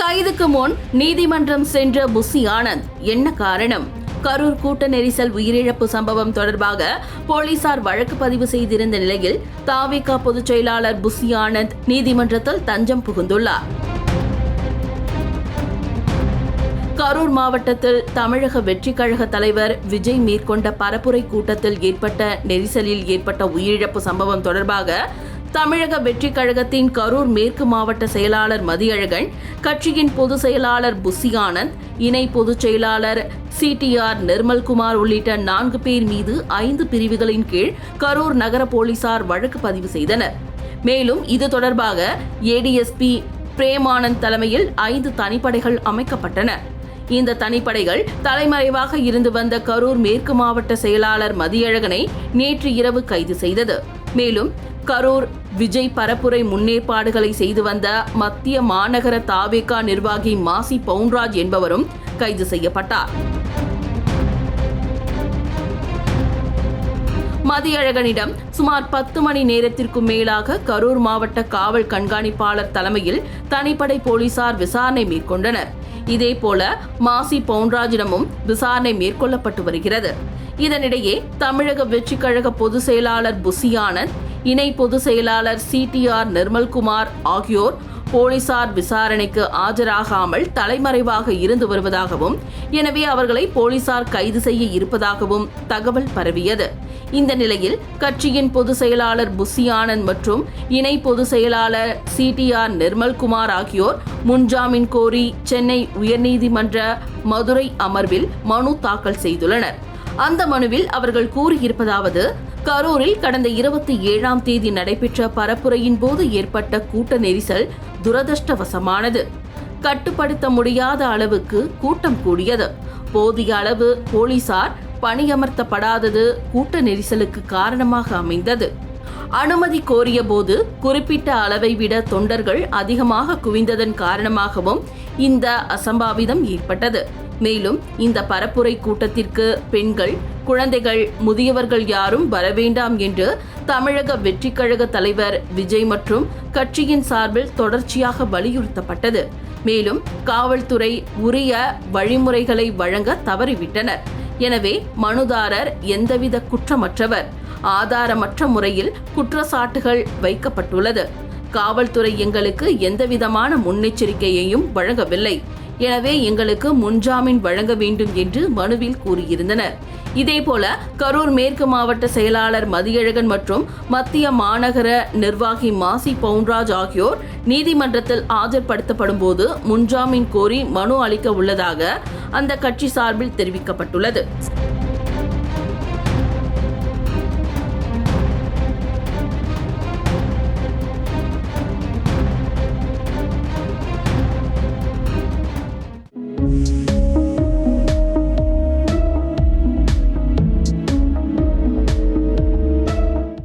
கைதுக்கு முன் நீதிமன்றம் சென்ற புசி ஆனந்த். என்ன காரணம்? கரூர் கூட்ட நெரிசல் உயிரிழப்பு சம்பவம் தொடர்பாக போலீசார் வழக்கு பதிவு செய்திருந்த நிலையில் தவிக பொதுச் செயலாளர் புசி ஆனந்த் நீதிமன்றத்தில் தஞ்சம் புகுந்துள்ளார். கரூர் மாவட்டத்தில் தமிழக வெற்றிக் கழக தலைவர் விஜய் மேற்கொண்ட பரப்புரை கூட்டத்தில் ஏற்பட்ட நெரிசலில் ஏற்பட்ட உயிரிழப்பு சம்பவம் தொடர்பாக தமிழக வெற்றிக் கழகத்தின் கரூர் மேற்கு மாவட்ட செயலாளர் மதியழகன், கட்சியின் பொதுச் செயலாளர் புசி ஆனந்த், இணை பொதுச் செயலாளர் CTR நிர்மல்குமார் உள்ளிட்ட 4 பேர் மீது 5 பிரிவுகளின் கீழ் கரூர் நகர போலீசார் வழக்கு பதிவு செய்தனர். மேலும் இது தொடர்பாக ADSP பிரேமானந்த் தலைமையில் 5 தனிப்படைகள் அமைக்கப்பட்டன. இந்த தனிப்படைகள் தலைமறைவாக இருந்து வந்த கரூர் மேற்கு மாவட்ட செயலாளர் மதியழகனை நேற்று இரவு கைது செய்தது. மேலும் கரூர் விஜய் பரப்புரை முன்னேற்பாடுகளை செய்து வந்த மத்திய மாநகர தவிக நிர்வாகி மாசி பவுன்ராஜ் என்பவரும் கைது செய்யப்பட்டார். மதியழகனிடம் சுமார் 10 மணி நேரத்திற்கும் மேலாக கரூர் மாவட்ட காவல் கண்காணிப்பாளர் தலைமையில் தனிப்படை போலீசார் விசாரணை மேற்கொண்டனர். இதேபோல மாசி பவுன்ராஜிடமும் விசாரணை மேற்கொள்ளப்பட்டு வருகிறது. இதனிடையே தமிழக வெற்றிக் கழக பொதுச் செயலாளர் புசி ஆனந்த், இணை பொதுச் செயலாளர் CTR நிர்மல்குமார் ஆகியோர் போலீசார் விசாரணைக்கு ஆஜராகாமல் தலைமறைவாக இருந்து வருவதாகவும், எனவே அவர்களை போலீசார் கைது செய்ய இருப்பதாகவும் தகவல் பரவியது. இந்த நிலையில் கட்சியின் பொதுச் செயலாளர் புசி ஆனந்த் மற்றும் இணை பொதுச் செயலாளர் CTR நிர்மல்குமார் ஆகியோர் முன்ஜாமீன் கோரி சென்னை உயர்நீதிமன்ற மதுரை அமர்வில் மனு தாக்கல் செய்துள்ளனர். அந்த மனுவில் அவர்கள் கூறியிருப்பதாவது: கரூரில் கடந்த 27ஆம் தேதி நடைபெற்ற பரப்புரையின் போது ஏற்பட்ட கூட்ட நெரிசல் துரதிர்ஷ்டவசமானது. கட்டுப்படுத்த முடியாத அளவுக்கு கூட்டம் கூடியது. போதிய அளவு போலீசார் பணியமர்த்தப்படாதது கூட்ட நெரிசலுக்கு காரணமாக அமைந்தது. அனுமதி கோரிய போது குறிப்பிட்ட அளவை விட தொண்டர்கள் அதிகமாக குவிந்ததன் காரணமாகவும் இந்த அசம்பாவிதம் ஏற்பட்டது. மேலும் இந்த பரப்புரை கூட்டத்திற்கு பெண்கள், குழந்தைகள், முதியவர்கள் யாரும் வரவேண்டாம் என்று தமிழக வெற்றிக் கழக தலைவர் விஜய் மற்றும் கட்சியின் சார்பில் தொடர்ச்சியாக வலியுறுத்தப்பட்டது. மேலும் காவல்துறை உரிய வழிமுறைகளை வழங்க தவறிவிட்டனர். எனவே மனுதாரர் எந்தவித குற்றமற்றவர். ஆதாரமற்ற முறையில் குற்றச்சாட்டுகள் வைக்கப்பட்டுள்ளது. காவல்துறை எங்களுக்கு எந்தவிதமான முன்னெச்சரிக்கையையும் வழங்கவில்லை. எனவே எங்களுக்கு முன்ஜாமீன் வழங்க வேண்டும் என்று மனுவில் கூறியிருந்தனர். இதேபோல கரூர் மேற்கு மாவட்ட செயலாளர் மதியழகன் மற்றும் மத்திய மாநகர நிர்வாகி மாசி பவுன்ராஜ் ஆகியோர் நீதிமன்றத்தில் ஆஜர்படுத்தப்படும் போது முன்ஜாமீன் கோரி மனு அளிக்க உள்ளதாக அந்த கட்சி சார்பில் தெரிவிக்கப்பட்டுள்ளது.